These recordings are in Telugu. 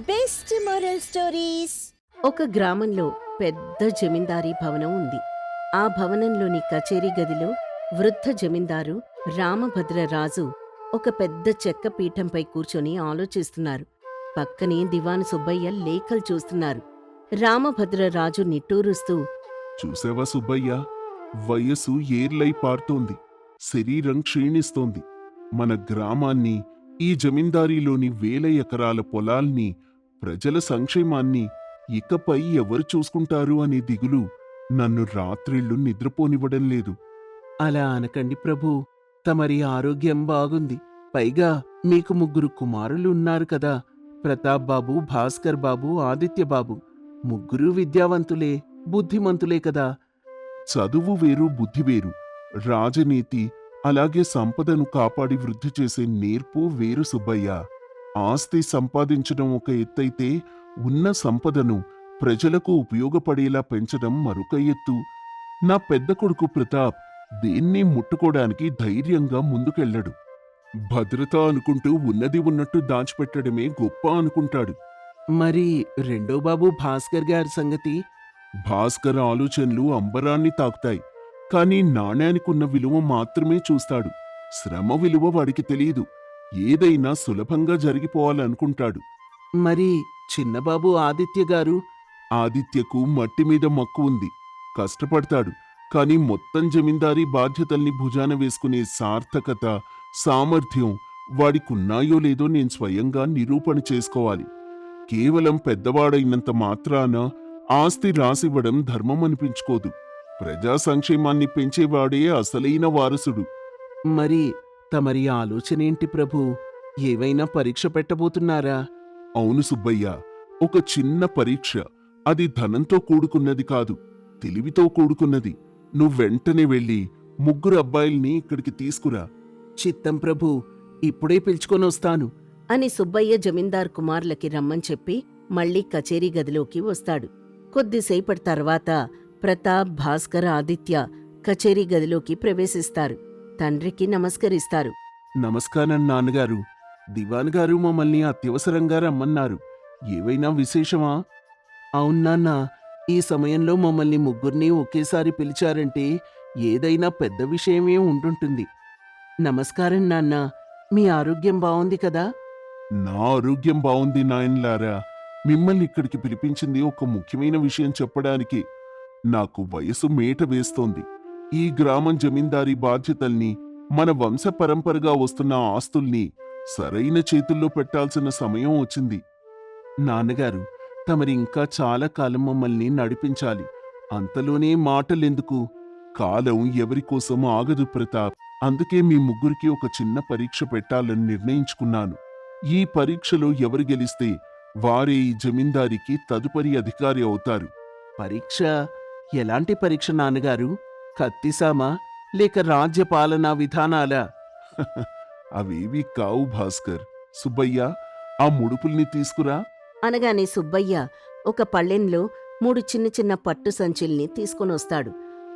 Best moral stories. ఒక గ్రామంలో పెద్ద జమీందారీ భవనం ఉంది. ఆ భవనంలోని కచేరీ గదిలో వృద్ధ జమీందారు రామభద్రరాజు ఒక పెద్ద చెక్క పీఠంపై కూర్చొని ఆలోచిస్తున్నారు. పక్కనే దివాను సుబ్బయ్య లేఖలు చూస్తున్నారు. రామభద్రరాజు నిట్టూరుస్తూ, చూసావా సుబ్బయ్య, వయస్సు ఏర్లై పారుతోంది, శరీరం క్షీణిస్తోంది. మన గ్రామాన్ని, ఈ జమీందారీలోని వేల ఎకరాల పొలాల్ని, ప్రజల సంక్షేమాన్ని ఇకపై ఎవరు చూసుకుంటారు అనే దిగులు నన్ను రాత్రిళ్ళు నిద్రపోనివ్వడం లేదు. అలా అనకండి ప్రభూ, తమరి ఆరోగ్యం బాగుంది. పైగా మీకు 3 కుమారులు ఉన్నారు కదా, ప్రతాప్ బాబు, భాస్కర్ బాబు, ఆదిత్య బాబు. 3 విద్యావంతులే, బుద్ధిమంతులే కదా. చదువు వేరు, బుద్ధి వేరు. రాజనీతి, అలాగే సంపదను కాపాడి వృద్ధి చేసే నేర్పు వేరు సుబ్బయ్య. ఆస్తి సంపాదించడం ఒక ఎత్తైతే, ఉన్న సంపదను ప్రజలకు ఉపయోగపడేలా పెంచడం మరొక ఎత్తు. నా పెద్ద కొడుకు ప్రతాప్ దేన్ని ముట్టుకోడానికి ధైర్యంగా ముందుకెళ్ళడు. భద్రత అనుకుంటూ ఉన్నది ఉన్నట్టు దాచిపెట్టడమే గొప్ప అనుకుంటాడు. మరి రెండో బాబు భాస్కర్ గారి సంగతి? భాస్కర్ ఆలోచనలు అంబరాన్ని తాకుతాయి, కానీ నాణ్యానికున్న విలువ మాత్రమే చూస్తాడు. శ్రమ విలువ వాడికి తెలియదు. ఏదైనా సులభంగా జరిగిపోవాలనుకుంటాడు. మరి చిన్నబాబు ఆదిత్య గారు? ఆదిత్యకు మట్టి మీద మక్కువుంది, కష్టపడతాడు. కాని మొత్తం జమీందారీ బాధ్యతల్ని భుజాన వేసుకునే సార్థకత, సామర్థ్యం వాడికున్నాయో లేదో నేను స్వయంగా నిరూపణ చేసుకోవాలి. కేవలం పెద్దవాడైనంత మాత్రాన ఆస్తి రాసివ్వడం ధర్మం అనిపించుకోదు. ప్రజా సంక్షేమాన్ని పెంచేవాడే అసలైన వారసుడు. మరి తమరి ఆలోచనేంటి ప్రభూ? ఏవైనా పరీక్ష పెట్టబోతున్నారా? అవును సుబ్బయ్య, ఒక చిన్న పరీక్ష. అది ధనంతో కూడుకున్నది కాదు, తెలివితో కూడుకున్నది. నువ్వెంటనే వెళ్ళి 3 అబ్బాయిల్ని ఇక్కడికి తీసుకురా. చిత్తం ప్రభూ, ఇప్పుడే పిలుచుకొనొస్తాను అని సుబ్బయ్య జమీందార్ కుమార్లకి రమ్మని చెప్పి మళ్లీ కచేరీ గదిలోకి వస్తాడు. కొద్దిసేపటి తర్వాత ప్రతాప్, భాస్కర్, ఆదిత్య కచేరీ గదిలోకి ప్రవేశిస్తారు. తండ్రికి నమస్కరిస్తారు. నమస్కారం నాన్నగారు. దివాన్ గారు మమ్మల్ని అత్యవసరంగా రమ్మన్నారు. ఏవైనా విశేషమా? అవునాన్నా, ఈ సమయంలో మమ్మల్ని 3 ఒకేసారి పిలిచారంటే ఏదైనా పెద్ద విషయమే ఉంటుంటుంది. నమస్కారం నాన్నా, మీ ఆరోగ్యం బావుంది కదా? నా ఆరోగ్యం బావుంది నాయన్లారా. మిమ్మల్ని ఇక్కడికి పిలిపించింది ఒక ముఖ్యమైన విషయం చెప్పడానికి. నాకు వయసు మేట వేస్తోంది. ఈ గ్రామం జమీందారీ బాధ్యతల్ని, మన వంశ పరంపరగా వస్తున్న ఆస్తుల్ని సరైన చేతుల్లో పెట్టాల్సిన సమయం వచ్చింది. నాన్నగారు, తమరి ఇంకా చాలా కాలం మమ్మల్ని నడిపించాలి. అంతలోనే మాటలెందుకు? కాలం ఎవరికోసం ఆగదు ప్రతాప్. అందుకే మీ 3కి ఒక చిన్న పరీక్ష పెట్టాలని నిర్ణయించుకున్నాను. ఈ పరీక్షలో ఎవరు గెలిస్తే వారే ఈ జమీందారికి తదుపరి అధికారి అవుతారు. పరీక్ష? ఎలాంటి పరీక్ష నాన్నగారు? కత్తిసామా లేక రాజ్యపాలనా విధానాలా? అవేవీ కావు భాస్కర్. సుబ్బయ్య, ఆ ముడుపుల్ని తీసుకురా. అనగానే సుబ్బయ్య ఒక పళ్ళెంలో 3 చిన్న చిన్న పట్టు సంచుల్ని తీసుకొనొస్తాడు.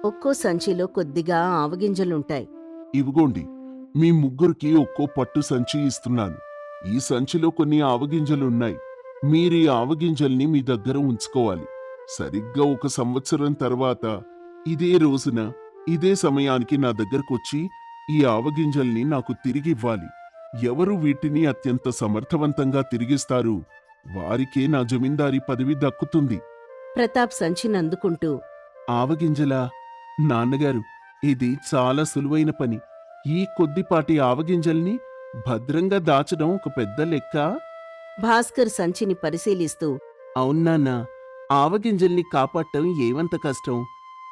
ఒక్కో సంచిలో కొద్దిగా ఆవగింజలుంటాయి. ఇవిగోండి, మీ 3కి ఒక్కో పట్టు సంచి ఇస్తున్నాను. ఈ సంచిలో కొన్ని ఆవగింజలున్నాయి. మీరీ ఆవగింజల్ని మీ దగ్గర ఉంచుకోవాలి. సరిగ్గా 1 సంవత్సరం తర్వాత ఇదే రోజున, ఇదే సమయానికి నా దగ్గరకొచ్చి ఈ ఆవగింజల్ని నాకు తిరిగివ్వాలి. ఎవరు వీటిని అత్యంత సమర్థవంతంగా తిరిగిస్తారు, వారికే నా జమీందారీ పదవి దక్కుతుంది. ప్రతాప్ సంచినందుకుంటూ, ఆవగింజలా? నాన్నగారు, ఇది చాలా సులువైన పని. ఈ కొద్దిపాటి ఆవగింజల్ని భద్రంగా దాచడం ఒక పెద్ద లెక్క. భాస్కర్ సంచిని పరిశీలిస్తూ, అవునాన్నా, ఆవగింజల్ని కాపాడటం ఏమంత కష్టం?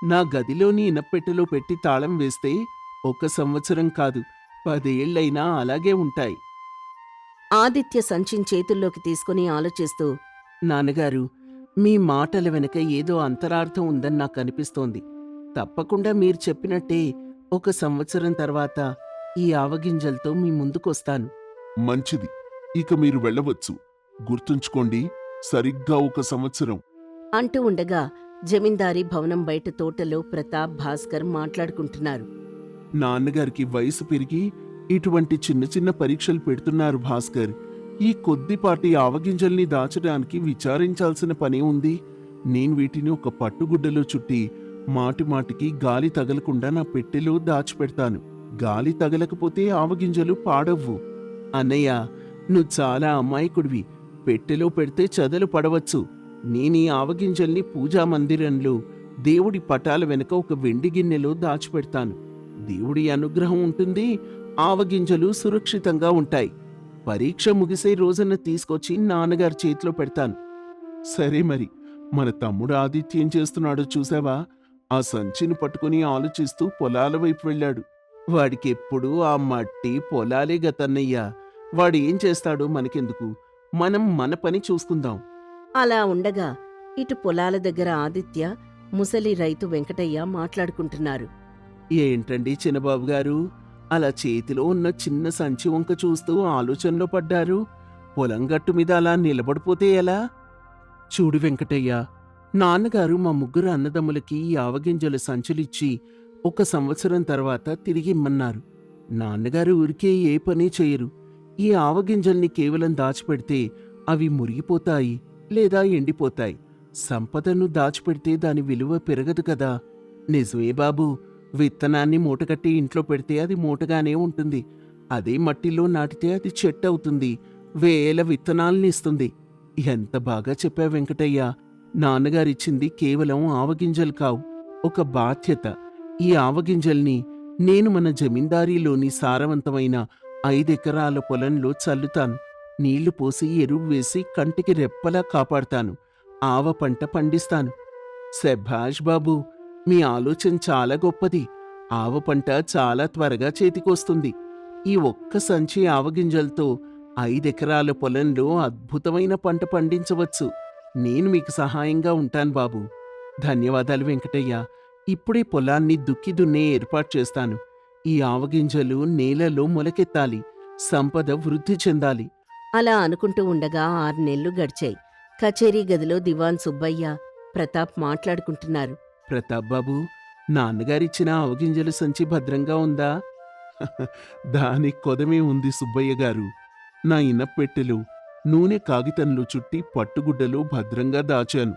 నా గదిలోని ఇనప్పెట్టెలో పెట్టి తాళం వేస్తే 1 సంవత్సరం కాదు, 10 ఏళ్లైనా అలాగే ఉంటాయి. ఆదిత్య సంచిని చేతుల్లోకి తీసుకుని ఆలోచిస్తూ, నాన్నగారు, మీ మాటల వెనక ఏదో అంతరార్థం ఉందని నాకు అనిపిస్తోంది. తప్పకుండా మీరు చెప్పినట్టే 1 సంవత్సరం తర్వాత ఈ ఆవగింజలతో మీ ముందుకొస్తాను. మంచిది, ఇక మీరు వెళ్ళవచ్చు. గుర్తుంచుకోండి, సరిగ్గా 1 సంవత్సరం. అంటూ ఉండగా జమీందారీ భవనం బయట తోటలో ప్రతాప్, భాస్కర్ మాట్లాడుకుంటున్నారు. నాన్నగారికి వయసు పెరిగి ఇటువంటి చిన్న చిన్న పరీక్షలు పెడుతున్నారు భాస్కర్. ఈ కొద్దిపాటి ఆవగింజల్ని దాచడానికి విచారించాల్సిన పనే ఉంది. నేను వీటిని ఒక పట్టుగుడ్డలో చుట్టి మాటిమాటికి గాలి తగలకుండా నా పెట్టెలో దాచిపెడతాను. గాలి తగలకపోతే ఆవగింజలు పాడవ్వు. అన్నయ్య, నువ్వు చాలా అమాయకుడివి. పెట్టెలో పెడితే చదలు పడవచ్చు. నేనీ ఆవగింజల్ని పూజా మందిరంలో దేవుడి పటాల వెనుక ఒక వెండి గిన్నెలో దాచిపెడతాను. దేవుడి అనుగ్రహం ఉంటుంది, ఆవగింజలు సురక్షితంగా ఉంటాయి. పరీక్ష ముగిసే రోజున తీసుకొచ్చి నాన్నగారి చేతిలో పెడతాను. సరే మరి, మన తమ్ముడు ఆదిత్య ఏం చేస్తున్నాడో చూసావా? ఆ సంచిని పట్టుకుని ఆలోచిస్తూ పొలాల వైపు వెళ్ళాడు. వాడికెప్పుడు ఆ మట్టి పొలాలే గతన్నయ్యా. వాడు ఏం చేస్తాడో మనకెందుకు, మనం మన పని చూసుకుందాం. అలా ఉండగా ఇటు పొలాల దగ్గర ఆదిత్య, ముసలి రైతు వెంకటయ్య మాట్లాడుకుంటున్నారు. ఏంటండి చిన్నబాబు గారు, అలా చేతిలో ఉన్న చిన్న సంచి వంక చూస్తూ ఆలోచనలో పడ్డారు? పొలం గట్టు మీద అలా నిలబడిపోతే ఎలా? చూడు వెంకటయ్య, నాన్నగారు మా ముగ్గురు అన్నదమ్ములకి ఈ ఆవగింజల సంచులిచ్చి 1 సంవత్సరం తర్వాత తిరిగి ఇమ్మన్నారు. నాన్నగారు ఊరికే ఏ పని చేయరు. ఈ ఆవగింజల్ని కేవలం దాచిపెడితే అవి మురిగిపోతాయి లేదా ఎండిపోతాయి. సంపదను దాచిపెడితే దాని విలువ పెరగదు కదా. నిజమే బాబు, విత్తనాన్ని మూటకట్టి ఇంట్లో పెడితే అది మూటగానే ఉంటుంది. అదే మట్టిలో నాటితే అది చెట్టు అవుతుంది, వేల విత్తనాల్ని ఇస్తుంది. ఎంత బాగా చెప్పావు వెంకటయ్య. నాన్నగారిచ్చింది కేవలం ఆవగింజలు కావు, ఒక బాధ్యత. ఈ ఆవగింజల్ని నేను మన జమీందారీలోని సారవంతమైన 5 ఎకరాల పొలంలో చల్లుతాను. నీళ్లు పోసి ఎరువు వేసి కంటికి రెప్పలా కాపాడతాను. ఆవ పంట పండిస్తాను. శభాష్ బాబు, మీ ఆలోచన చాలా గొప్పది. ఆవ పంట చాలా త్వరగా చేతికొస్తుంది. ఈ ఒక్క సంచి ఆవగింజలతో 5 ఎకరాల పొలంలో అద్భుతమైన పంట పండించవచ్చు. నేను మీకు సహాయంగా ఉంటాను బాబు. ధన్యవాదాలు వెంకటయ్య. ఇప్పుడే పొలాన్ని దుక్కి దున్నే ఏర్పాటు చేస్తాను. ఈ ఆవగింజలు నేలలో మొలకెత్తాలి, సంపద వృద్ధి చెందాలి. అలా అనుకుంటూ ఉండగా 6 నెలలు గడిచాయి. కచేరీ గదిలో దివాన్ సుబ్బయ్య, ప్రతాప్ మాట్లాడుకుంటున్నారు. ప్రతాప్ బాబు, నాన్నగారిచ్చిన ఆవగింజల సంచి భద్రంగా ఉందా? దాని కొదమే ఉంది సుబ్బయ్య గారు. నా ఇనప్పెట్టెలు నూనె కాగితంలో చుట్టి పట్టుగుడ్డలో భద్రంగా దాచాను.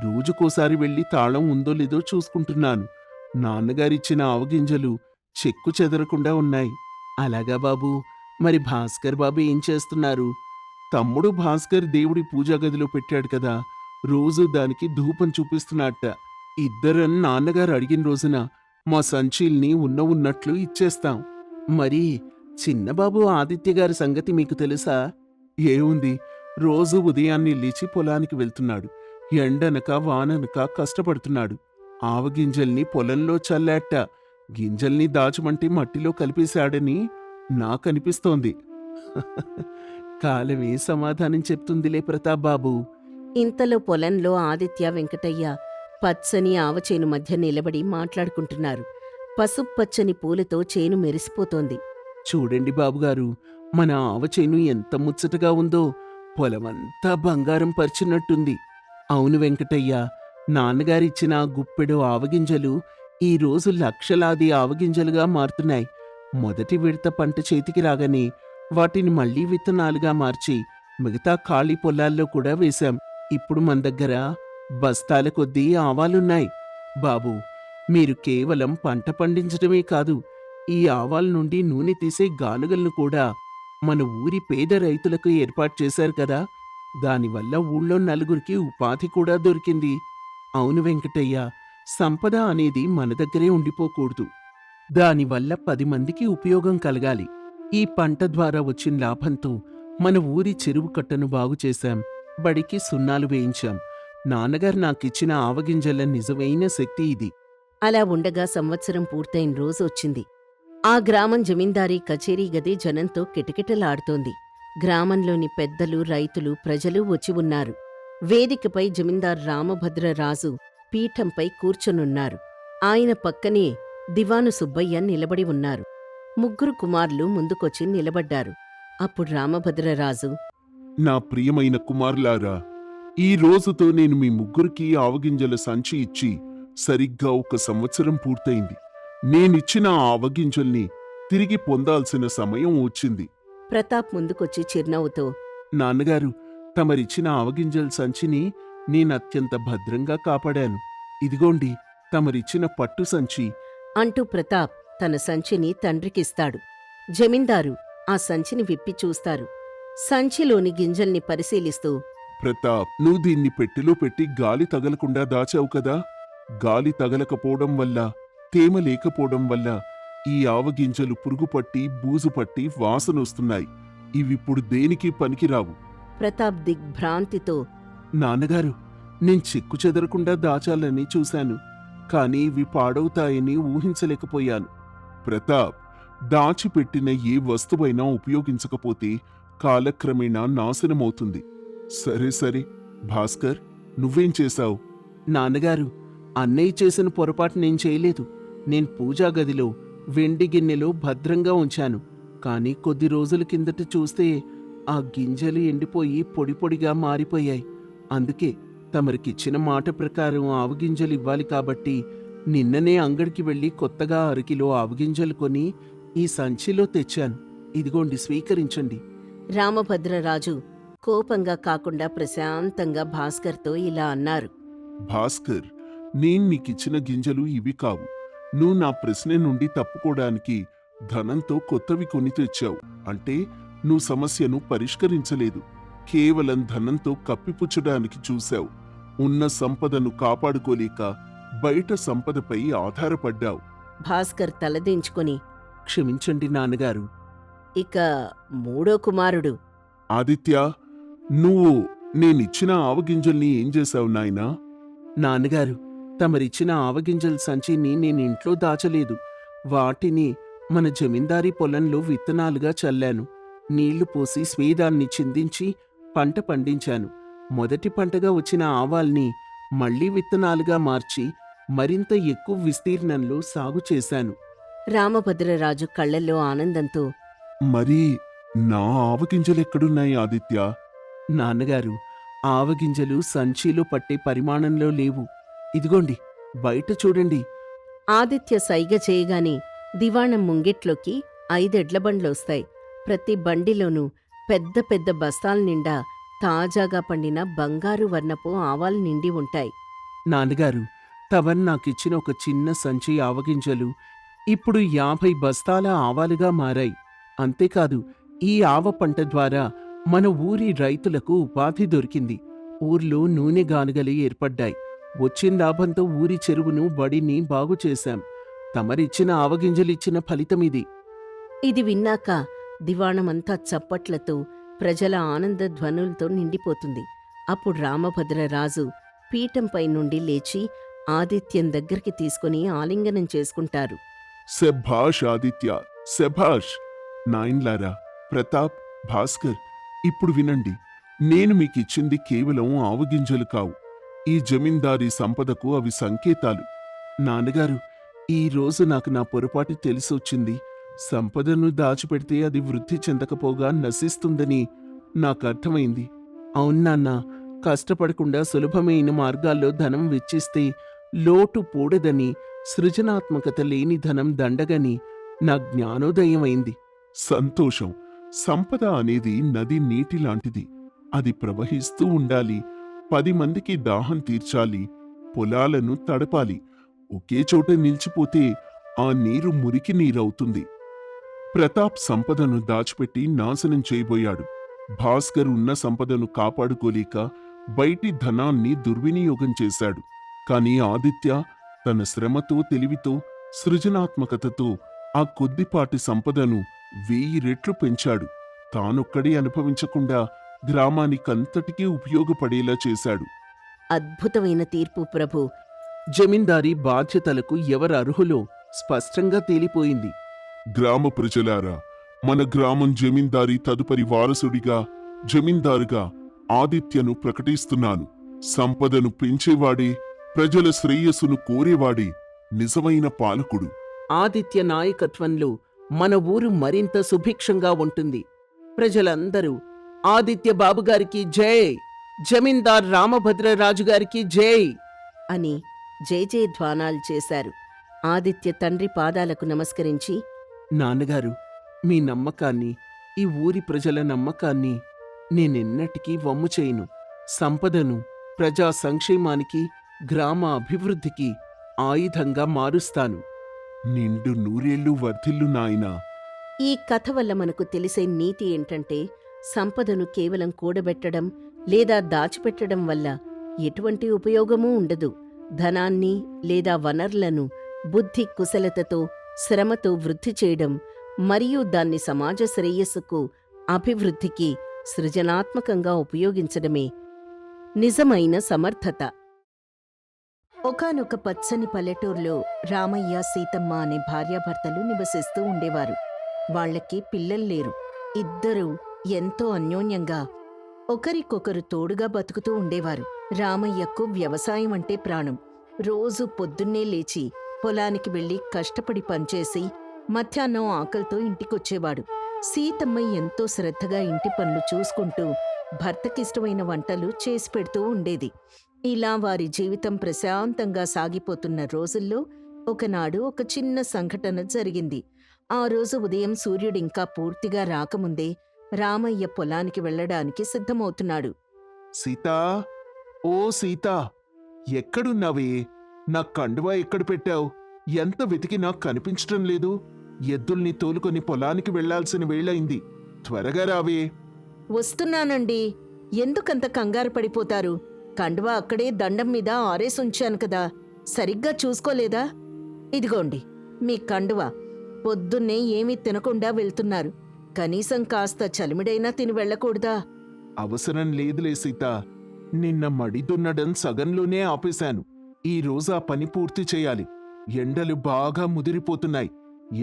రోజుకోసారి వెళ్లి తాళం ఉందో లేదో చూసుకుంటున్నాను. నాన్నగారిచ్చిన ఆవగింజలు చెక్కు చెదరకుండా ఉన్నాయి. అలాగా బాబు. మరి భాస్కర్ బాబు ఏం చేస్తున్నారు? తమ్ముడు భాస్కర్ దేవుడి పూజా గదిలో పెట్టాడు కదా, రోజు దానికి ధూపం చూపిస్తున్నట్ట. ఇద్దరం నాన్నగారు అడిగిన రోజున మా సంచీల్ని ఉన్నట్లు ఇచ్చేస్తాం. మరి చిన్నబాబు ఆదిత్య గారి సంగతి మీకు తెలుసా? ఏముంది, రోజు ఉదయాన్నే లేచి పొలానికి వెళ్తున్నాడు. ఎండనక వాననక కష్టపడుతున్నాడు. ఆవగింజల్ని పొలంలో చల్లాట. గింజల్ని దాచమంటే మట్టిలో కలిపేశాడని నాకనిపిస్తోంది. కాలమే సమాధానం చెప్తుందిలే ప్రతాప్ బాబు. ఇంతలో పొలంలో ఆదిత్య, వెంకటయ్య పచ్చని ఆవచేను మధ్య నిలబడి మాట్లాడుకుంటున్నారు. పసుపచ్చని పూలతో చేను మెరిసిపోతోంది. చూడండి బాబుగారు, మన ఆవచేను ఎంత ముచ్చటగా ఉందో. పొలమంతా బంగారం పరిచినట్టుంది. అవును వెంకటయ్య, నాన్నగారిచ్చిన గుప్పెడు ఆవగింజలు ఈ రోజు లక్షలాది ఆవగింజలుగా మారుతున్నాయి. మొదటి విడత పంట చేతికి రాగానే వాటిని మళ్లీ విత్తనాలుగా మార్చి మిగతా ఖాళీ పొలాల్లో కూడా వేశాం. ఇప్పుడు మన దగ్గర బస్తాల కొద్దీ ఆవాలున్నాయి. బాబు, మీరు కేవలం పంట పండించడమే కాదు, ఈ ఆవాల నుండి నూనె తీసే గానుగలను కూడా మన ఊరి పేద రైతులకు ఏర్పాటు చేశారు కదా. దానివల్ల ఊళ్ళో నలుగురికి ఉపాధి కూడా దొరికింది. అవును వెంకటయ్య, సంపద అనేది మన దగ్గరే ఉండిపోకూడదు. దానివల్ల 10 మందికి ఉపయోగం కలగాలి. ఈ పంట ద్వారా వచ్చిన లాభంతో మన ఊరి చెరువు కట్టను బాగుచేశాం, బడికి సున్నాలు వేయించాం. నాన్నగారు నాకిచ్చిన ఆవగింజల నిజమైన శక్తి ఇది. అలా ఉండగా సంవత్సరం పూర్తయిన రోజు వచ్చింది. ఆ గ్రామం జమీందారీ కచేరీ గది జనంతో కిటకిటలాడుతోంది. గ్రామంలోని పెద్దలు, రైతులు, ప్రజలు వచ్చి ఉన్నారు. వేదికపై జమీందార్ రామభద్రరాజు పీఠంపై కూర్చొనున్నారు. ఆయన పక్కనే దివాను సుబ్బయ్య నిలబడి ఉన్నారు. 3 కుమారులు ముందుకొచ్చి నిలబడ్డారు. అప్పుడు రామభద్రరాజు, నా ప్రియమైన కుమారులారా, ఈ రోజుతో నేను మీ ముగ్గురికి ఆవగింజల సంచి ఇచ్చి సరిగ్గా 1 సంవత్సరం పూర్తయింది. నేనిచ్చిన ఆ ఆవగింజల్ని తిరిగి పొందాల్సిన సమయం వచ్చింది. ప్రతాప్ ముందుకొచ్చి చిరునవ్వుతో, నాన్నగారు, తమరిచ్చిన ఆవగింజల సంచిని నేనత్యంత భద్రంగా కాపాడాను. ఇదిగోండి తమరిచ్చిన పట్టు సంచి. అంటూ ప్రతాప్ తన సంచిని తండ్రికిస్తాడు. జమీందారు ఆ సంచిని విప్పి చూస్తారు. సంచిలోని గింజల్ని పరిశీలిస్తూ, ప్రతాప్, నువ్వు దీన్ని పెట్టెలో పెట్టి గాలి తగలకుండా దాచావు కదా. గాలి తగలకపోవడం వల్ల, తేమ లేకపోవడం వల్ల ఈ ఆవగింజలు పురుగుపట్టి బూజుపట్టి వాసనొస్తున్నాయి. ఇవిప్పుడు దేనికి పనికిరావు. ప్రతాప్ దిగ్భ్రాంతితో, నాన్నగారు, నేను చెక్కు చెదరకుండా దాచాలని చూశాను, కానీ ఇవి పాడవుతాయని ఊహించలేకపోయాను. ప్రతాప్, దాచిపెట్టిన ఏ వస్తువైనా ఉపయోగించకపోతే కాలక్రమేణా నాశనమవుతుంది. సరే సరే, భాస్కర్, నువ్వేం చేశావు? నాన్నగారు, అన్నయ్య చేసిన పొరపాటు నేను చేయలేదు. నేను పూజా గదిలో వెండి గిన్నెలో భద్రంగా ఉంచాను. కానీ కొద్ది రోజుల కిందట చూస్తే ఆ గింజలు ఎండిపోయి పొడి పొడిగా మారిపోయాయి. అందుకే తమరికిచ్చిన మాట ప్రకారం ఆవుగింజలు ఇవ్వాలి కాబట్టి నిన్ననే అంగడికి వెళ్ళి కొత్తగా 6 కిలో ఆవుగింజలు కొని ఈ సంచిలో తెచ్చాను. ఇదిగోండి, స్వీకరించండి. రామభద్రరాజు కోపంగా కాకుండా ప్రశాంతంగా భాస్కర్తో ఇలా అన్నారు. భాస్కర్, నేను నీకిచ్చిన గింజలు ఇవి కావు. నువ్వు నా ప్రశ్న నుండి తప్పుకోవడానికి ధనంతో కొత్తవి కొని తెచ్చావు. అంటే నువ్వు సమస్యను పరిష్కరించలేదు, కేవలం ధనంతో కప్పిపుచ్చడానికి చూశావు. ఉన్న సంపదను కాపాడుకోలేక బయట సంపదపై ఆధారపడ్డావు. భాస్కర్ తలదించుకొని, క్షమించండి నాన్నగారు. ఇక 3వ కుమారుడు, ఆదిత్య, నువ్వు నేనిచ్చిన ఆవగింజల్ని ఏం చేశావు నాయనా? నాన్నగారు, తమరిచ్చిన ఆవగింజల సంచిని నేనింట్లో దాచలేదు. వాటిని మన జమీందారీ పొలంలో విత్తనాలుగా చల్లాను. నీళ్లు పోసి స్వేదాన్ని చిందించి పంట పండించాను. మొదటి పంటగా వచ్చిన ఆవాల్ని మళ్లీ విత్తనాలుగా మార్చి మరింత ఎక్కువ విస్తీర్ణంలో సాగు చేశాను. రామభద్రరాజు కళ్ళల్లో ఆనందంతో, మరి నా ఆవగింజలెక్కడున్నాయి ఆదిత్య? నాన్నగారు, ఆవగింజలు సంచిలో పట్టే పరిమాణంలో లేవు. ఇదిగోండి, బయట చూడండి. ఆదిత్య సైగ చేయగానే దివాణం ముంగిట్లోకి 5 ఎడ్లబండ్లొస్తాయి. ప్రతి బండిలోనూ పెద్ద పెద్ద బస్తాల నిండా తాజాగా పండిన బంగారు వర్ణపు ఆవాలు నిండి ఉంటాయి. నాన్నగారు, తవన్ నాకిచ్చిన ఒక చిన్న సంచి ఆవగింజలు ఇప్పుడు 50 బస్తాల ఆవాలుగా మారాయి. అంతేకాదు, ఈ ఆవ పంట ద్వారా మన ఊరి రైతులకు ఉపాధి దొరికింది. ఊర్లో నూనె గానుగలు ఏర్పడ్డాయి. వచ్చిన లాభంతో ఊరి చెరువును, బడిని బాగుచేశాం. తమరిచ్చిన ఆవగింజలిచ్చిన ఫలితమిది. ఇది విన్నాక దివాణమంతా చప్పట్లతో, ప్రజల ఆనంద ధ్వనులతో నిండిపోతుంది. అప్పుడు రామభద్రరాజు పీఠంపై నుండి లేచి ఆదిత్యం దగ్గరికి తీసుకుని ఆలింగనం చేసుకుంటారు. శభాష్ ఆదిత్య, శభాష్! నాయన్లారా, ప్రతాప్, భాస్కర్, ఇప్పుడు వినండి. నేను మీకిచ్చింది కేవలం ఆవుగింజలు కావు. ఈ జమీందారీ సంపదకు అవి సంకేతాలు. నాన్నగారు, ఈ రోజు నాకు నా పొరపాటు తెలిసొచ్చింది. సంపదను దాచిపెడితే అది వృద్ధి చెందకపోగా నశిస్తుందని నాకర్థమైంది. అవును నాన్నా, కష్టపడకుండా సులభమైన మార్గాల్లో ధనం వెచ్చిస్తే లోటు పూడదని, సృజనాత్మకత లేని ధనం దండగని నా జ్ఞానోదయమైంది. సంతోషం. సంపద అనేది నది నీటి లాంటిది. అది ప్రవహిస్తూ ఉండాలి. 10 మందికి దాహం తీర్చాలి. పొలాలను తడపాలి. ఒకే చోట నిలిచిపోతే ఆ నీరు మురికి నీరవుతుంది. ప్రతాప్ సంపదను దాచిపెట్టి నాశనం చేయబోయాడు. భాస్కర్ ఉన్న సంపదను కాపాడుకోలేక బయటి ధనాన్ని దుర్వినియోగం చేశాడు. కాని ఆదిత్య తన శ్రమతో, తెలివితో, సృజనాత్మకతతో ఆ కొద్దిపాటి సంపదను 1000 రెట్లు పెంచాడు. తానొక్కడే అనుభవించకుండా గ్రామానికంతటికీ ఉపయోగపడేలా చేశాడు. అద్భుతమైన తీర్పు ప్రభు. జమీందారీ బాధ్యతలకు ఎవరు అర్హులో స్పష్టంగా తేలిపోయింది. గ్రామ ప్రజలారా, మన గ్రామం జమీందారీ తదుపరి వారసుడిగా, జమీందారుగా ఆదిత్యను ప్రకటిస్తున్నాను. సంపదను పెంచేవాడే, ప్రజల శ్రేయస్సును కోరేవాడే నిజమైన పాలకుడు. ఆదిత్య నాయకత్వంలో మన ఊరు మరింత సుభిక్షంగా ఉంటుంది. ప్రజలందరూ ఆదిత్య బాబుగారికి జై, జమీందార్ రామభద్రరాజు గారికి జై అని జయజయధ్వానాలు చేశారు. ఆదిత్య తండ్రి పాదాలకు నమస్కరించి, నాన్నగారు, మీ నమ్మకాన్ని, ఈ ఊరి ప్రజల నమ్మకాన్ని నేనెన్నటికీ వమ్ము చేయను. సంపదను ప్రజా సంక్షేమానికి, గ్రామ అభివృద్ధికి ఆయుధంగా మారుస్తాను. నిండు నూరేళ్లు వర్ధిల్లు నాయనా. ఈ కథ వల్ల మనకు తెలిసే నీతి ఏంటంటే, సంపదను కేవలం కూడబెట్టడం లేదా దాచిపెట్టడం వల్ల ఎటువంటి ఉపయోగమూ ఉండదు. ధనాన్ని లేదా వనరులను బుద్ధి కుశలతతో, శ్రమతో వృద్ధి చేయడం మరియు దాన్ని సమాజ శ్రేయస్సుకు, అభివృద్ధికి సృజనాత్మకంగా ఉపయోగించడమే నిజమైన సమర్థత. ఒకానొక పచ్చని పల్లెటూరులో రామయ్య, సీతమ్మ అనే భార్యాభర్తలు నివసిస్తూ ఉండేవారు. వాళ్లకి పిల్లల్లేరు. ఇద్దరూ ఎంతో అన్యోన్యంగా ఒకరికొకరు తోడుగా బతుకుతూ ఉండేవారు. రామయ్యకు వ్యవసాయం అంటే ప్రాణం. రోజు పొద్దున్నే లేచి పొలానికి వెళ్లి కష్టపడి పనిచేసి మధ్యాహ్నం ఆకలితో ఇంటికొచ్చేవాడు. సీతమ్మ ఎంతో శ్రద్ధగా ఇంటి పనులు చూసుకుంటూ భర్తకిష్టమైన వంటలు చేసి పెడుతూ ఉండేది. ఇలా వారి జీవితం ప్రశాంతంగా సాగిపోతున్న రోజుల్లో ఒకనాడు ఒక చిన్న సంఘటన జరిగింది. ఆ రోజు ఉదయం సూర్యుడింకా పూర్తిగా రాకముందే రామయ్య పొలానికి వెళ్లడానికి సిద్ధమవుతున్నాడు. సీతా, ఓ సీతా, ఎక్కడున్నావే? నా కండువా ఎక్కడ పెట్టావు? ఎంత వెతికినా కనిపించటం లేదు. ఎద్దుల్ని తోలుకొని పొలానికి వెళ్లాల్సిన వేళయింది. త్వరగా రావే. వస్తున్నానండి. ఎందుకంత కంగారు పడిపోతారు? కండువా అక్కడే దండం మీద ఆరేసుంచాను కదా, సరిగ్గా చూసుకోలేదా? ఇదిగోండి మీ కండువా. పొద్దున్నే ఏమీ తినకుండా వెళ్తున్నారు. కనీసం కాస్త చలిమిడైనా తిని వెళ్ళకూడదా? అవసరం లేదులే సీత. నిన్న మడి దున్నడం సగంలోనే ఆపేశాను. ఈ రోజు ఆ పని పూర్తి చేయాలి. ఎండలు బాగా ముదిరిపోతున్నాయి.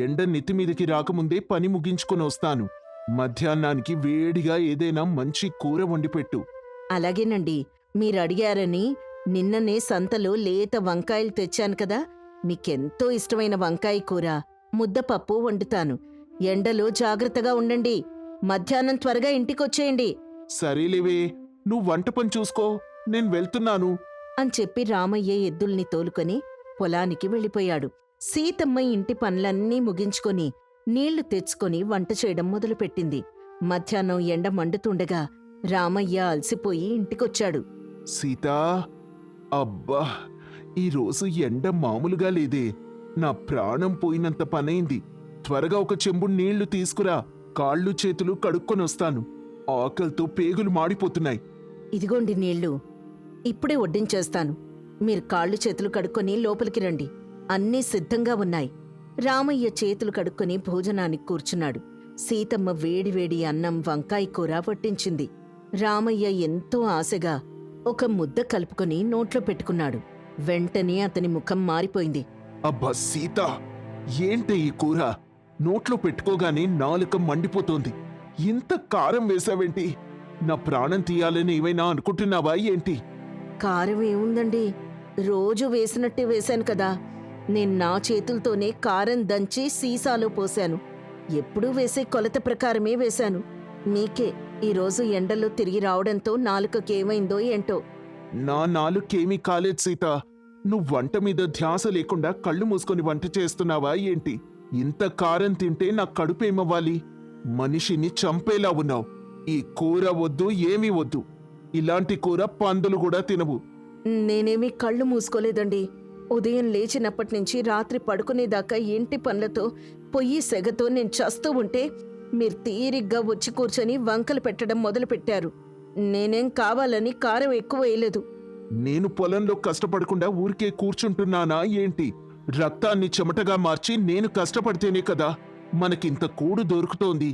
ఎండ నెత్తిమీదికి రాకముందే పని ముగించుకొని వస్తాను. మధ్యాహ్నానికి వేడిగా ఏదైనా మంచి కూర వండిపెట్టు. అలాగేనండి. మీరడిగారని నిన్ననే సంతలో లేత వంకాయలు తెచ్చాను కదా, మీకెంతో ఇష్టమైన వంకాయ కూర, ముద్దపప్పు వండుతాను. ఎండలో జాగ్రత్తగా ఉండండి. మధ్యాహ్నం త్వరగా ఇంటికొచ్చేయండి సరేలేవే, నువ్వు వంట పని చూసుకో, నేను వెళ్తున్నాను అని చెప్పి రామయ్య ఎద్దుల్ని తోలుకొని పొలానికి వెళ్ళిపోయాడు. సీతమ్మ ఇంటి పనులన్నీ ముగించుకొని నీళ్లు తెచ్చుకొని వంట చేయడం మొదలుపెట్టింది. మధ్యాహ్నం ఎండ మండుతుండగా రామయ్య అలసిపోయి ఇంటికొచ్చాడు. సీతా, అబ్బా, ఈరోజు ఎండ మామూలుగా లేదే. నా ప్రాణం పోయినంత పనైంది. త్వరగా ఒక చెంబు నీళ్లు తీసుకురా. కాళ్ళు చేతులు కడుక్కొనొస్తాను. ఆకలితో పేగులు మాడిపోతున్నాయి. ఇదిగోండి నీళ్లు. ఇప్పుడే వడ్డించేస్తాను. మీరు కాళ్ళు చేతులు కడుక్కొని లోపలికి రండి. అన్నీ సిద్ధంగా ఉన్నాయి. రామయ్య చేతులు కడుక్కొని భోజనానికి కూర్చున్నాడు. సీతమ్మ వేడివేడి అన్నం, వంకాయ కూర వడ్డించింది. రామయ్య ఎంతో ఆశగా ఒక ముద్ద కలుపుకొని నోట్లో పెట్టుకున్నాడు. వెంటనే అతని ముఖం మారిపోయింది. అబ్బా సీత, ఏంటి ఈ కూర? నోట్లో పెట్టుకోగానే నాలుక మండిపోతోంది. ఇంత కారం వేశావేంటి? నా ప్రాణం తీయాలని ఏమైనా అనుకుంటున్నావా ఏంటి? కారం ఏముందండి, రోజు వేసినట్టే వేశాను కదా. నేను నా చేతులతోనే కారం దంచి సీసాలో పోశాను. ఎప్పుడూ వేసే కొలత ప్రకారమే వేశాను. మీకే ఈరోజు ఎండలో తిరిగి రావడంతో నాలుకకేమైందో ఏంటో. నా నాలుకేమీ కాలేదు సీత. నువ్వు వంట మీద ధ్యాస లేకుండా కళ్ళు మూసుకొని వంట చేస్తున్నావా ఏంటి? ఇంత కారం తింటే నా కడుపేమవ్వాలి? మనిషిని చంపేలా ఉన్నావు. ఈ కూర వద్దు, ఏమీ వద్దు. ఇలాంటి కూర పందులు కూడా తినవు. నేనేమీ కళ్ళు మూసుకోలేదండి. ఉదయం లేచినప్పటినుంచి రాత్రి పడుకునేదాకా ఇంటి పనులతో, పొయ్యి సెగతో నేను చస్తూ ఉంటే మీరు తీరిగ్గా వచ్చి కూర్చొని వంకలు పెట్టడం మొదలుపెట్టారు. నేనేం కావాలని కారం ఎక్కువ వేయలేదు. నేను పొలంలో కష్టపడకుండా ఊరికే కూర్చుంటున్నానా ఏంటి? రక్తాన్ని చెమటగా మార్చి నేను కష్టపడితేనే కదా మనకింత కూడు దొరుకుతోంది.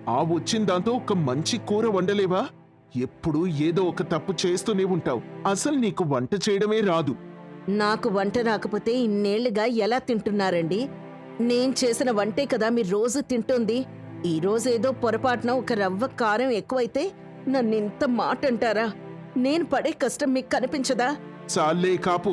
ఆ వచ్చిన దాంతో ఒక మంచి కూర వండలేవా? ఎప్పుడూ ఏదో ఒక తప్పు చేస్తూనే ఉంటావు. అసలు నీకు వంట చేయడమే రాదు. నాకు వంట రాకపోతే ఇన్నేళ్లుగా ఎలా తింటున్నారండి? నేను చేసిన వంటే కదా మీరు రోజు తింటోంది. ఈరోజేదో పొరపాటున ఒక రవ్వ కారం ఎక్కువైతే నన్నింత మాట అంటారా? నేను పడే కష్టం మీకు కనిపించదా? చాలే కాపు.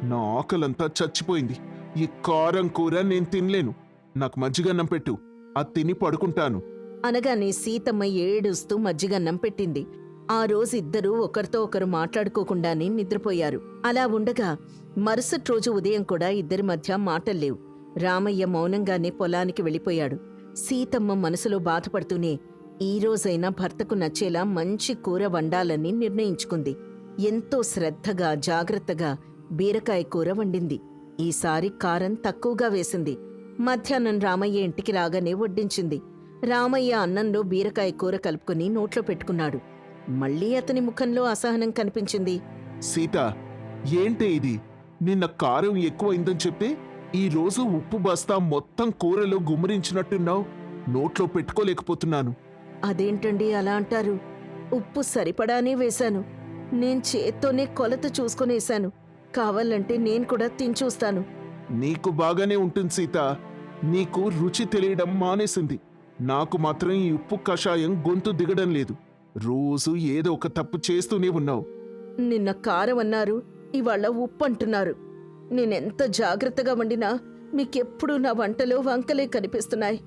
నా ఆకలంతా చచ్చిపోయింది. ఈ కారం కూర నేను తినలేను. నాకు మజ్జిగన్నం పెట్టు, అది తిని పడుకుంటాను అనగానే సీతమ్మ ఏడుస్తూ మజ్జిగన్నం పెట్టింది. ఆ రోజు ఇద్దరూ ఒకరితో ఒకరు మాట్లాడుకోకుండానే నిద్రపోయారు. అలా ఉండగా మరుసటి రోజు ఉదయం కూడా ఇద్దరి మధ్య మాటల్లేవు. రామయ్య మౌనంగానే పొలానికి వెళ్ళిపోయాడు. సీతమ్మ మనసులో బాధపడుతూనే ఈ రోజైనా భర్తకు నచ్చేలా మంచి కూర వండాలని నిర్ణయించుకుంది. ఎంతో శ్రద్ధగా జాగ్రత్తగా బీరకాయ కూర వండింది. ఈసారి కారం తక్కువగా వేసింది. మధ్యాహ్నం రామయ్య ఇంటికి రాగానే వడ్డించింది. రామయ్య అన్నంలో బీరకాయ కూర కలుపుకుని నోట్లో పెట్టుకున్నాడు. మళ్ళీ అతని ముఖంలో అసహనం కనిపించింది. సీత, ఏంటే ఇది? నిన్న కారం ఎక్కువైందని చెప్తే ఈ రోజు ఉప్పు బస్తా మొత్తం కూరలో గుమ్మరించినట్టున్నావు. నోట్లో పెట్టుకోలేకపోతున్నాను. అదేంటండి అలా అంటారు? ఉప్పు సరిపడానే వేశాను. నేను చేత్తోనే కొలత చూసుకునేశాను. కావాలంటే నేను కూడా తినిచూస్తాను. నీకు బాగానే ఉంటుంది సీత. నీకు రుచి తెలియడం మానేసింది. నాకు మాత్రం ఈ ఉప్పు కషాయం గొంతు దిగడం లేదు. రోజు ఏదో ఒక తప్పు చేస్తూనే ఉన్నావు. నిన్న కారం అన్నారు, ఇవాళ ఉప్పు అంటున్నారు. నేనెంత జాగ్రత్తగా వండినా మీకెప్పుడూ నా వంటలో వంకలే కనిపిస్తున్నాయి.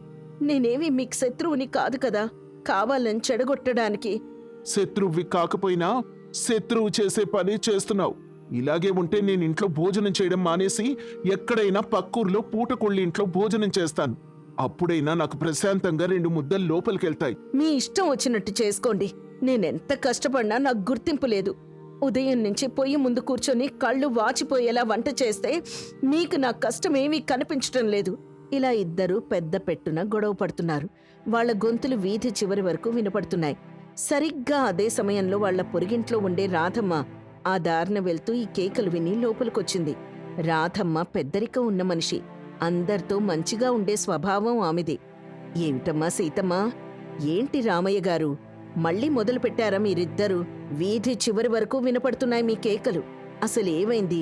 నేనేమి మీకు శత్రువుని కాదు కదా, కావాలని చెడగొట్టడానికి. శత్రువువి కాకపోయినా శత్రువు చేసే పని చేస్తున్నావు. ఇలాగే ఉంటే నేను ఇంట్లో భోజనం చేయడం మానేసి ఎక్కడైనా పక్కూర్లో పూటకొళ్ళి ఇంట్లో భోజనం చేస్తాను. అప్పుడైనా నాకు ప్రశాంతంగా 2 ముద్దలు లోపలికెళ్తాయి. మీ ఇష్టం వచ్చినట్టు చేసుకోండి. నేనెంత కష్టపడినా నాకు గుర్తింపు లేదు. ఉదయం నుంచి పొయ్యి ముందు కూర్చొని కళ్ళు వాచిపోయేలా వంట చేస్తే మీకు నా కష్టమేమీ కనిపించటం లేదు. ఇలా ఇద్దరూ పెద్ద పెట్టున గొడవ పడుతున్నారు. వాళ్ల గొంతులు వీధి చివరి వరకు వినపడుతున్నాయి. సరిగ్గా అదే సమయంలో వాళ్ల పొరుగింట్లో ఉండే రాధమ్మ ఆ దారిన వెళ్తూ ఈ కేకలు విని లోపలికొచ్చింది. రాధమ్మ పెద్దరికం ఉన్న మనిషి. అందరితో మంచిగా ఉండే స్వభావం ఆమెది. ఏమిటమ్మా సీతమ్మా, ఏంటి రామయ్య గారు, మళ్ళీ మొదలు పెట్టారా మీరిద్దరూ? వీధి చివరి వరకు వినపడుతున్నాయి మీ కేకలు. అసలేమైంది?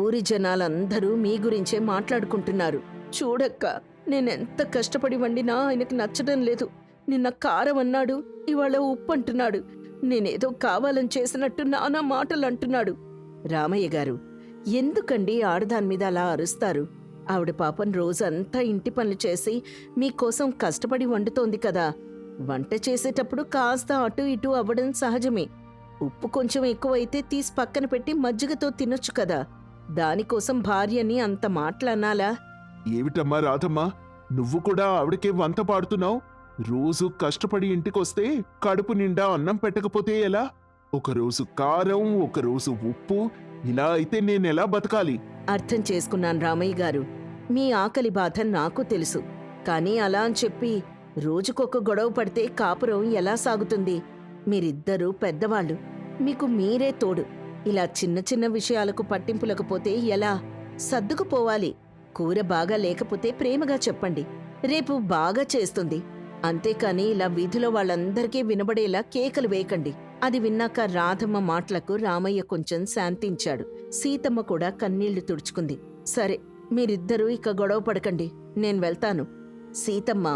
ఊరి జనాలందరూ మీ గురించే మాట్లాడుకుంటున్నారు. చూడక్క, నేనెంత కష్టపడి వండినా ఆయనకు నచ్చడం లేదు. నిన్న కారం అన్నాడు, ఇవాళ ఉప్పు అంటున్నాడు. నేనేదో కావాలని చేసినట్టు నానా మాటలు అంటున్నాడు. రామయ్య గారు, ఎందుకండి ఆడదాని మీద అలా అరుస్తారు? ఆవిడ పాపం రోజంతా ఇంటి పనులు చేసి మీకోసం కష్టపడి వండుతోంది కదా. వంట చేసేటప్పుడు కాస్త అటు ఇటు అవ్వడం సహజమే. ఉప్పు కొంచెం ఎక్కువైతే తీసి పక్కన పెట్టి మజ్జిగతో తినొచ్చు కదా. దానికోసం భార్యని అంత మాటలన్నాలా? ఏమిటమ్మా రాధమ్మా, నువ్వు కూడా ఆవిడకే వంత పాడుతున్నావు? రోజు కష్టపడి ఇంటికొస్తే కడుపు నిండా అన్నం పెట్టకపోతే ఎలా? ఒకరోజు కారం, ఒకరోజు ఉప్పు, ఇలా అయితే నేనెలా బతకాలి? అర్థం చేసుకున్నాను రామయ్య గారు. మీ ఆకలి బాధ నాకు తెలుసు. కానీ అలా అని చెప్పి రోజుకొక గొడవ పడితే కాపురం ఎలా సాగుతుంది? మీరిద్దరూ పెద్దవాళ్ళు, మీకు మీరే తోడు. ఇలా చిన్న చిన్న విషయాలకు పట్టింపులకపోతే ఎలా? సర్దుకుపోవాలి. కూర బాగా లేకపోతే ప్రేమగా చెప్పండి, రేపు బాగా చేస్తుంది. అంతేకాని ఇలా వీధిలో వాళ్ళందరికీ వినబడేలా కేకలు వేయకండి. అది విన్నాక రాధమ్మ మాటలకు రామయ్య కొంచెం శాంతించాడు. సీతమ్మ కూడా కన్నీళ్లు తుడుచుకుంది. సరే, మీరిద్దరూ ఇక గొడవ పడకండి, నేను వెళ్తాను. సీతమ్మ,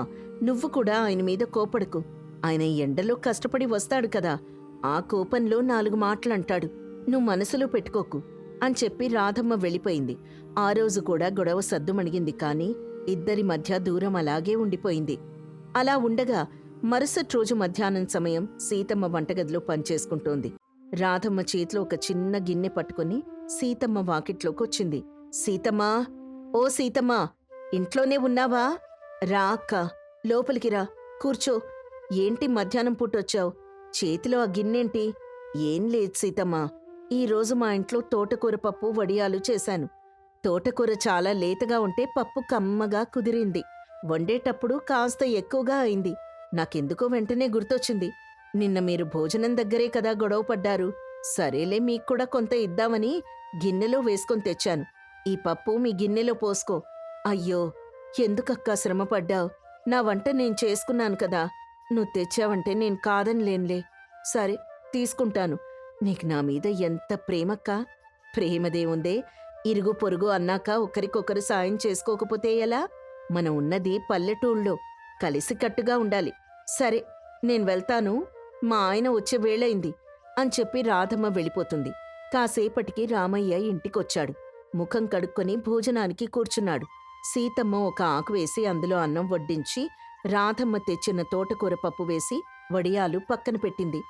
నువ్వు కూడా ఆయన మీద కోపడకు. ఆయన ఎండలో కష్టపడి వస్తాడు కదా, ఆ కోపంలో 4 మాటలంటాడు. నువ్వు మనసులో పెట్టుకోకు అని చెప్పి రాధమ్మ వెళ్ళిపోయింది. ఆ రోజు కూడా గొడవ సద్దుమణిగింది. కాని ఇద్దరి మధ్య దూరం అలాగే ఉండిపోయింది. అలా ఉండగా మరుసటి రోజు మధ్యాహ్నం సమయం సీతమ్మ వంటగదిలో పనిచేసుకుంటోంది. రాధమ్మ చేతిలో ఒక చిన్న గిన్నె పట్టుకుని సీతమ్మ వాకిట్లోకొచ్చింది. సీతమ్మా, ఓ సీతమ్మా, ఇంట్లోనే ఉన్నావా? రా అక్క, లోపలికి రా, కూర్చో. ఏంటి మధ్యాహ్నం పూటొచ్చావు? చేతిలో ఆ గిన్నెంటి? ఏం లేదు సీతమ్మా, ఈరోజు మా ఇంట్లో తోటకూర పప్పు వడియాలు చేశాను. తోటకూర చాలా లేతగా ఉంటే పప్పు కమ్మగా కుదిరింది. వండేటప్పుడు కాస్త ఎక్కువగా అయింది. నాకెందుకో వెంటనే గుర్తొచ్చింది, నిన్న మీరు భోజనం దగ్గరే కదా గొడవ పడ్డారు. సరేలే, మీక్కూడా కొంత ఇద్దామని గిన్నెలో వేసుకొని తెచ్చాను. ఈ పప్పు మీ గిన్నెలో పోసుకో. అయ్యో, ఎందుకక్కా శ్రమపడ్డావు? నా వంట నేను చేసుకున్నాను కదా, నువ్వు తెచ్చావంటే నేను కాదనిలేనులే. సరే, తీసుకుంటాను. నీకు నా మీద ఎంత ప్రేమక్కా? ప్రేమదేముందే, ఇరుగు పొరుగు అన్నాక ఒకరికొకరు సాయం చేసుకోకపోతే ఎలా? మనం ఉన్నది పల్లెటూళ్ళలో, కలిసికట్టుగా ఉండాలి. సరే, నేను వెళ్తాను, మా ఆయన వచ్చే వేళయింది అని చెప్పి రాధమ్మ వెళ్ళిపోతుంది. కాసేపటికి రామయ్య ఇంటికొచ్చాడు. ముఖం కడుక్కొని భోజనానికి కూర్చున్నాడు. సీతమ్మ ఒక ఆకు వేసి అందులో అన్నం వడ్డించి రాధమ్మ తెచ్చిన తోటకూర పప్పు వేసి వడియాలు పక్కన పెట్టింది.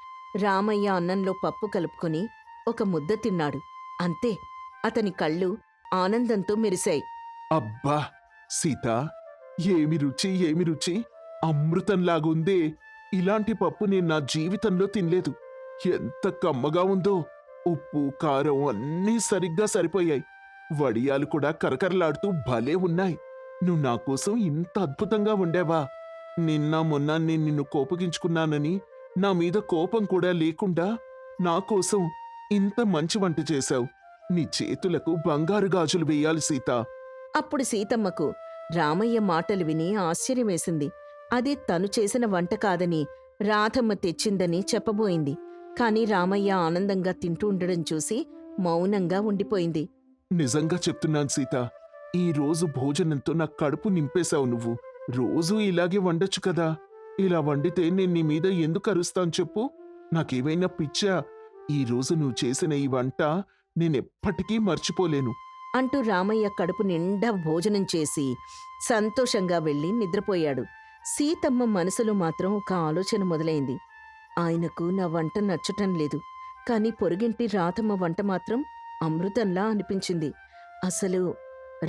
రామయ్య అన్నంలో పప్పు కలుపుకొని ఒక ముద్ద తిన్నాడు. అంతే, అతని కళ్ళు ఆనందంతో మెరిశాయి. అబ్బా సీత, ఏమి రుచి, ఏమి రుచి! అమృతంలాగుందే. ఇలాంటి పప్పు నేను నా జీవితంలో తినలేదు. ఎంత కమ్మగా ఉందో! ఉప్పు, కారం అన్నీ సరిగ్గా సరిపోయాయి. వడియాలు కూడా కరకరలాడుతూ భలే ఉన్నాయి. నువ్వు నా కోసం ఇంత అద్భుతంగా వండావా? నిన్న మొన్న నేను నిన్ను కోపగించుకున్నానని నా మీద కోపం కూడా లేకుండా నా కోసం ఇంత మంచి వంట చేశావు. నీ చేతులకు బంగారు గాజులు వేయాలి సీత. అప్పుడు సీతమ్మకు రామయ్య మాటలు విని ఆశ్చర్యమేసింది. అది తను చేసిన వంట కాదని రాధమ్మ తెచ్చిందని చెప్పబోయింది. కాని రామయ్య ఆనందంగా తింటూ ఉండడం చూసి మౌనంగా ఉండిపోయింది. నిజంగా చెప్తున్నాను సీత, ఈ రోజు భోజనంతో నా కడుపు నింపేశావు నువ్వు. రోజూ ఇలాగే వండొచ్చు కదా. ఇలా వండితే నేను నీ మీద ఎందుకు అరుస్తాను చెప్పు? నాకేమైనా పిచ్చా? ఈ రోజు నువ్వు చేసిన ఈ వంట నేనెప్పటికీ మర్చిపోలేను. అంటూ రామయ్య కడుపు నిండా భోజనం చేసి సంతోషంగా వెళ్లి నిద్రపోయాడు. సీతమ్మ మనసులో మాత్రం ఒక ఆలోచన మొదలైంది. ఆయనకు నా వంట నచ్చటం లేదు, కాని పొరుగింటి రాధమ్మ వంట మాత్రం అమృతంలా అనిపించింది. అసలు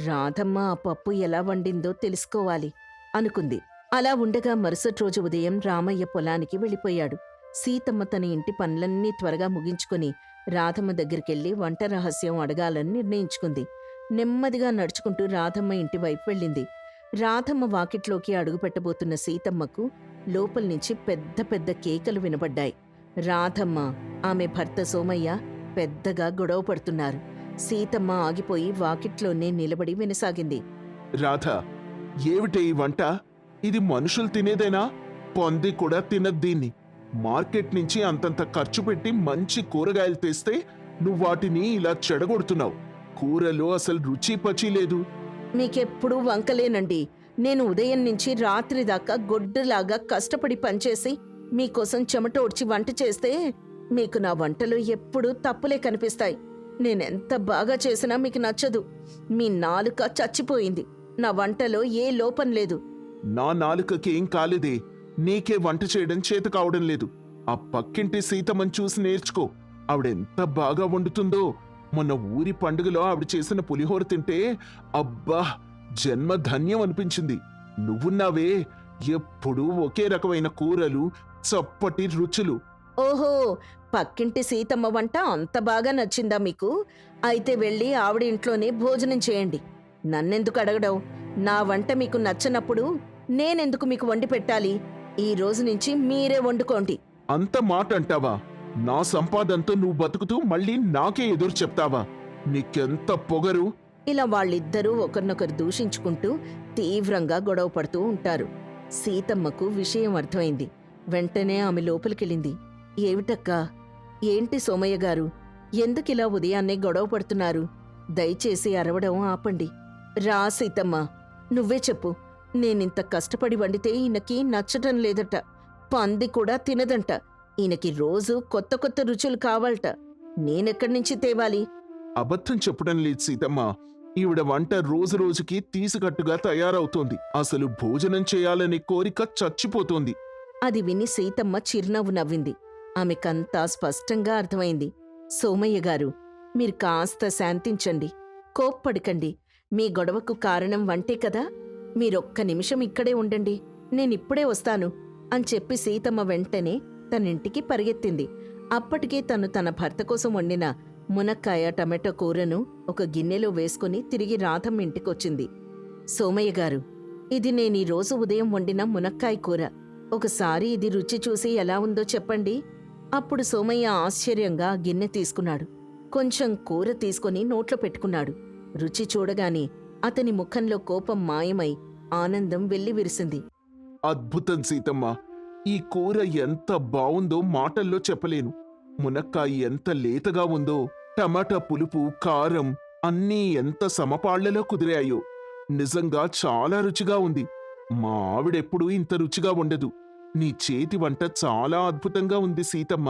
రాధమ్మ ఆ పప్పు ఎలా వండిందో తెలుసుకోవాలి అనుకుంది. అలా ఉండగా మరుసటి రోజు ఉదయం రామయ్య పొలానికి వెళ్ళిపోయాడు. సీతమ్మ తన ఇంటి పనులన్నీ త్వరగా ముగించుకుని రాధమ్మ దగ్గరికెళ్లి వంట రహస్యం అడగాలని నిర్ణయించుకుంది. నెమ్మదిగా నడుచుకుంటూ రాధమ్మ ఇంటి వైపు వెళ్ళింది. రాధమ్మ వాకిట్లోకి అడుగుపెట్టబోతున్న సీతమ్మకు లోపల్నుంచి పెద్ద పెద్ద కేకలు వినబడ్డాయి. రాధమ్మ, ఆమె భర్త సోమయ్య పెద్దగా గొడవ పడుతున్నారు. సీతమ్మ ఆగిపోయి వాకిట్లోనే నిలబడి వినసాగింది. రాధా, ఏమిటే ఈ వంట? ఇది మనుషులు తినేదేనా? పొంది కూడా తినద్దీన్ని. మార్కెట్ నుంచి అంతంత ఖర్చు పెట్టి మంచి కూరగాయలు తెస్తే నువ్వు వాటిని ఇలా చెడగొడుతున్నావు. కూరలో అసలు రుచి పచి లేదు. మీకెప్పుడూ వంకలేనండి. నేను ఉదయం నుంచి రాత్రి దాకా గొడ్డులాగా కష్టపడి పనిచేసి మీకోసం చెమటోడ్చి వంట చేస్తే మీకు నా వంటలో ఎప్పుడూ తప్పులే కనిపిస్తాయి. నేనెంత బాగా చేసినా మీకు నచ్చదు. మీ నాలుక చచ్చిపోయింది. నా వంటలో ఏ లోపం లేదు. నా నాలుకకేం కాలేదే. నీకే వంట చేయడం చేత కావడం లేదు. ఆ పక్కింటి సీతమ్మని చూసి నేర్చుకో. ఆవిడెంత బాగా వండుతుందో. మొన్న ఊరి పండుగలో ఆవిడ చేసిన పులిహోర తింటే అబ్బా, జన్మ ధన్యం అనిపించింది. నువ్వున్నావే, ఎప్పుడూ ఒకే రకమైన కూరలు, చప్పటి రుచులు. ఓహో, పక్కింటి సీతమ్మ వంట అంత బాగా నచ్చిందా మీకు? అయితే వెళ్ళి ఆవిడ ఇంట్లోనే భోజనం చేయండి. నన్నెందుకు అడగడం? నా వంట మీకు నచ్చనప్పుడు నేనెందుకు మీకు వండి పెట్టాలి? ఈ రోజు నుంచి మీరే వండుకోండి. అంత మాట అంటావా? నా సంపాదనతో నువ్వు బతుకుతూ మళ్ళీ నాకే ఎదురు చెప్తావా? నీకెంత పొగరు! ఇలా వాళ్ళిద్దరూ ఒకరినొకరు దూషించుకుంటూ తీవ్రంగా గొడవ పడుతూ ఉంటారు. సీతమ్మకు విషయం అర్థమైంది. వెంటనే ఆమె లోపలికెళ్ళింది. ఏమిటక్కా? ఏంటి సోమయ్య గారు, ఎందుకిలా ఉదయాన్నే గొడవ పడుతున్నారు? దయచేసి అరవడం ఆపండి. రా సీతమ్మ, నువ్వే చెప్పు. నేనింత కష్టపడి వండితే ఈయనకి నచ్చటం లేదట. పంది కూడా తినదంట. ఈయనకి రోజు కొత్త కొత్త రుచులు కావాలట. నేనెక్కడి నుంచి తేవాలి? అబద్ధం చెప్పడం లేదు సీతమ్మ. ఈవిడ వంట రోజు రోజుకి తీసికట్టుగా తయారవుతోంది. అసలు భోజనం చేయాలనే కోరిక చచ్చిపోతోంది. అది విని సీతమ్మ చిరునవ్వు నవ్వింది. ఆమెకంతా స్పష్టంగా అర్థమైంది. సోమయ్య గారు, మీరు కాస్త శాంతించండి. కోప్పడకండి. మీ గొడవకు కారణం వంటే కదా. మీరొక్క నిమిషం ఇక్కడే ఉండండి, నేనిప్పుడే వస్తాను అని చెప్పి సీతమ్మ వెంటనే తనింటికి పరిగెత్తింది. అప్పటికే తను తన భర్త కోసం వండిన మునక్కాయ టమాటో కూరను ఒక గిన్నెలో వేసుకుని తిరిగి రాధమ్మ ఇంటికొచ్చింది. సోమయ్య గారు, ఇది నేనీరోజు ఉదయం వండిన మునక్కాయ కూర. ఒకసారి ఇది రుచి చూసి ఎలా ఉందో చెప్పండి. అప్పుడు సోమయ్య ఆశ్చర్యంగా గిన్నె తీసుకున్నాడు. కొంచెం కూర తీసుకుని నోట్లో పెట్టుకున్నాడు. రుచి చూడగానే అతని ముఖంలో కోపం మాయమై ఆనందం వెల్లివిరిసింది. అద్భుతం సీతమ్మ! ఈ కూర ఎంత బావుందో మాటల్లో చెప్పలేను. మునక్కాయ ఎంత లేతగా ఉందో, టమాటా పులుపు, కారం అన్నీ ఎంత సమపాళ్లలో కుదిరాయో. నిజంగా చాలా రుచిగా ఉంది. మా ఆవిడెప్పుడూ ఇంత రుచిగా ఉండదు. నీ చేతి వంట చాలా అద్భుతంగా ఉంది సీతమ్మ.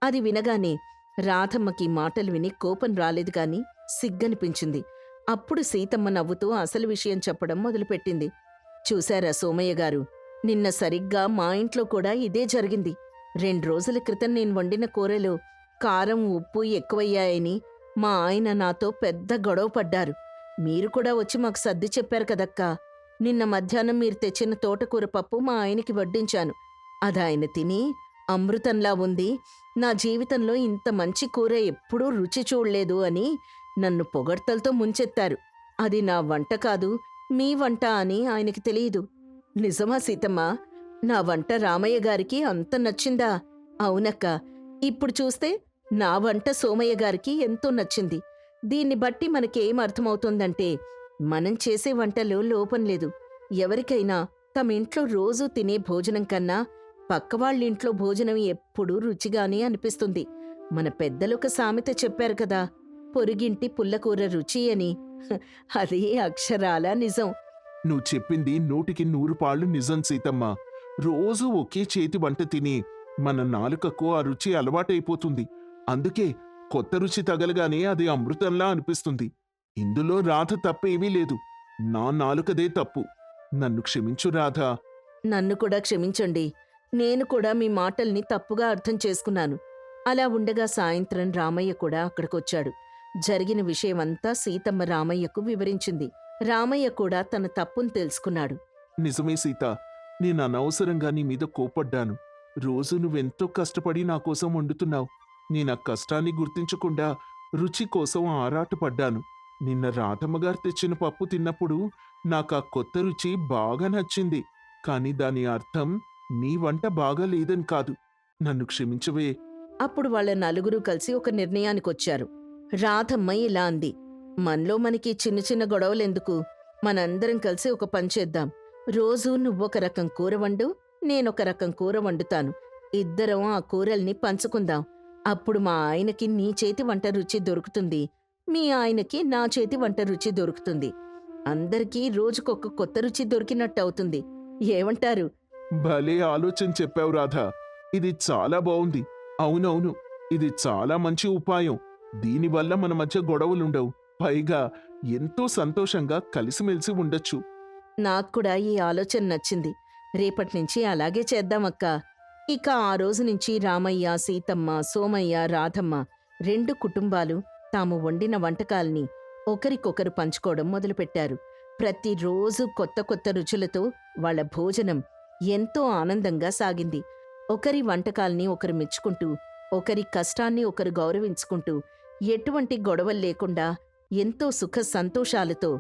అది వినగానే రాధమ్మకి మాటలు విని కోపం రాలేదు గాని సిగ్గనిపించింది. అప్పుడు సీతమ్మ నవ్వుతూ అసలు విషయం చెప్పడం మొదలుపెట్టింది. చూశారా సోమయ్య గారు, నిన్న సరిగ్గా మా ఇంట్లో కూడా ఇదే జరిగింది. 2 రోజుల క్రితం నేను వండిన కూరలో కారం, ఉప్పు ఎక్కువయ్యాయని మా ఆయన నాతో పెద్ద గొడవ పడ్డారు. మీరు కూడా వచ్చి మాకు సర్ది చెప్పారు కదక్కా. నిన్న మధ్యాహ్నం మీరు తెచ్చిన తోటకూర పప్పు మా ఆయనకి వడ్డించాను. అదాయన తిని అమృతంలా ఉంది, నా జీవితంలో ఇంత మంచి కూర ఎప్పుడూ రుచి చూడలేదు అని నన్ను పొగడ్తలతో ముంచెత్తారు. అది నా వంట కాదు, మీ వంట అని ఆయనకి తెలియదు. నిజమా సీతమ్మ? నా వంట రామయ్య గారికి అంత నచ్చిందా? అవునక్క. ఇప్పుడు చూస్తే నా వంట సోమయ్య గారికి ఎంతో నచ్చింది. దీన్ని బట్టి మనకేం అర్థమవుతుందంటే, మనం చేసే వంటలో లోపం లేదు. ఎవరికైనా తమ ఇంట్లో రోజూ తినే భోజనం కన్నా పక్కవాళ్ళింట్లో భోజనం ఎప్పుడూ రుచిగానే అనిపిస్తుంది. మన పెద్దలొక సామెత చెప్పారు కదా, పొరుగింటి పుల్లకూర రుచి అని. అదే అక్షరాల నిజం. నువ్వు చెప్పింది 100కి 100 పాళ్ళు నిజం సీతమ్మ. రోజూ ఒకే చేతి వంట తిని మన నాలుకకు ఆ రుచి అలవాటైపోతుంది. అందుకే కొత్త రుచి తగలగానే అది అమృతంలా అనిపిస్తుంది. ఇందులో రాధ తప్పేమీ లేదు. నా నాలుకదే తప్పు. నన్ను క్షమించు రాధా. నన్ను కూడా క్షమించండి. నేను కూడా మీ మాటల్ని తప్పుగా అర్థం చేసుకున్నాను. అలా ఉండగా సాయంత్రం రామయ్య కూడా అక్కడికొచ్చాడు. జరిగిన విషయమంతా సీతమ్మ రామయ్యకు వివరించింది. రామయ్య కూడా తన తప్పును తెలుసుకున్నాడు. నిజమే సీత, నేను అనవసరంగా నీ మీద కోపడ్డాను. రోజు నువ్వెంతో కష్టపడి నా కోసం వండుతున్నావు. నేనా కష్టాన్ని గుర్తించకుండా రుచి కోసం ఆరాటపడ్డాను. నిన్న రాధమ్మగారు తెచ్చిన పప్పు తిన్నప్పుడు నాకా కొత్త రుచి బాగా నచ్చింది. కాని దాని అర్థం నీ వంట బాగా లేదని కాదు. నన్ను క్షమించవే. అప్పుడు వాళ్ళ నలుగురూ కలిసి ఒక నిర్ణయానికొచ్చారు. రాధమ్మ ఇలా అంది, మనలో మనకి చిన్న చిన్న గొడవలెందుకు? మనందరం కలిసి ఒక పని చేద్దాం. రోజూ నువ్వొక రకం కూర వండు, నేనొక రకం కూర వండుతాను. ఇద్దరం ఆ కూరల్ని పంచుకుందాం. అప్పుడు మా ఆయనకి నీ చేతి వంట రుచి దొరుకుతుంది, మీ ఆయనకి నా చేతి వంట రుచి దొరుకుతుంది. అందరికీ రోజుకొక కొత్త రుచి దొరికినట్టవుతుంది. ఏమంటారు? భలే ఆలోచన చెప్పావు రాధా. ఇది చాలా బావుంది. అవునవును, ఇది చాలా మంచి ఉపాయం. దీనివల్ల మన మధ్య గొడవలుండవు. పైగా ఎంతో సంతోషంగా కలిసిమెలిసి ఉండొచ్చు. నాక్కూడా ఈ ఆలోచన నచ్చింది. రేపట్నుంచి అలాగే చేద్దామక్కా. ఇక ఆ రోజు నుంచి రామయ్య, సీతమ్మ, సోమయ్య, రాధమ్మ 2 కుటుంబాలు తాము వండిన వంటకాల్ని ఒకరికొకరు పంచుకోవడం మొదలుపెట్టారు. ప్రతిరోజు కొత్త కొత్త రుచులతో వాళ్ళ భోజనం ఎంతో ఆనందంగా సాగింది. ఒకరి వంటకాల్ని ఒకరు మెచ్చుకుంటూ, ఒకరి కష్టాన్ని ఒకరు గౌరవించుకుంటూ, ఎటువంటి గొడవలు లేకుండా ఎంతో సుఖ సంతోషాలతో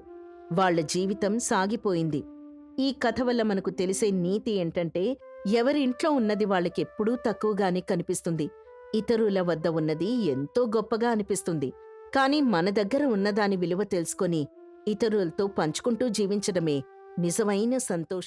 వాళ్ళ జీవితం సాగిపోయింది. ఈ కథ వల్ల మనకు తెలిసే నీతి ఏంటంటే, ఎవరి ఇంట్లో ఉన్నది వాళ్ళకెప్పుడూ తక్కువగానే కనిపిస్తుంది. ఇతరుల వద్ద ఉన్నది ఎంతో గొప్పగా అనిపిస్తుంది. కానీ మన దగ్గర ఉన్నదాని విలువ తెలుసుకొని ఇతరులతో పంచుకుంటూ జీవించడమే నిజమైన సంతోషం.